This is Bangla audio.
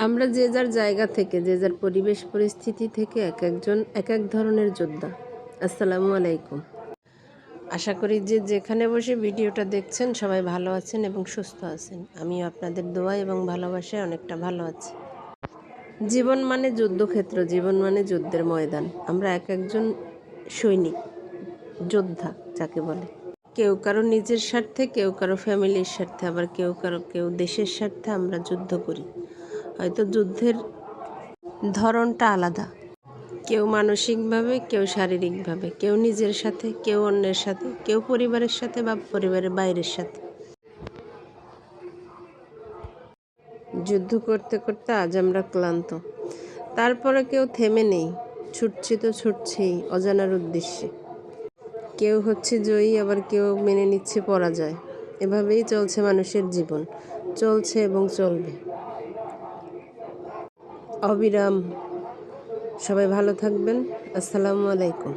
আমরা যে যার জায়গা থেকে, যে যার পরিবেশ পরিস্থিতি থেকে একজন এক এক ধরনের যোদ্ধা। আসসালামু আলাইকুম। আশা করি যে যেখানে বসে ভিডিওটা দেখছেন সবাই ভালো আছেন এবং সুস্থ আছেন। আমিও আপনাদের দোয়া এবং ভালোবাসায় অনেকটা ভালো আছি। জীবন মানে যুদ্ধক্ষেত্র, জীবন মানে যুদ্ধের ময়দান। আমরা এক একজন সৈনিক, যোদ্ধা যাকে বলে। কেউ কারো নিজের স্বার্থে, কেউ কারো ফ্যামিলির স্বার্থে, আবার কেউ দেশের স্বার্থে আমরা যুদ্ধ করি। হয়তো যুদ্ধের ধরনটা আলাদা, কেউ মানসিকভাবে, কেউ শারীরিকভাবে, কেউ নিজের সাথে, কেউ অন্যের সাথে, কেউ পরিবারের সাথে বা পরিবারের বাইরের সাথে। যুদ্ধ করতে করতে আজ আমরা ক্লান্ত, তারপরে কেউ থেমে নেই, ছুটছি তো ছুটছেই অজানার উদ্দেশ্যে। কেউ হচ্ছে জয়ী, আবার কেউ মেনে নিচ্ছে পরাজয়। এভাবেই চলছে মানুষের জীবন, চলছে এবং চলবে অবিরাম। সবাই ভালো থাকবেন। আসসালামু আলাইকুম।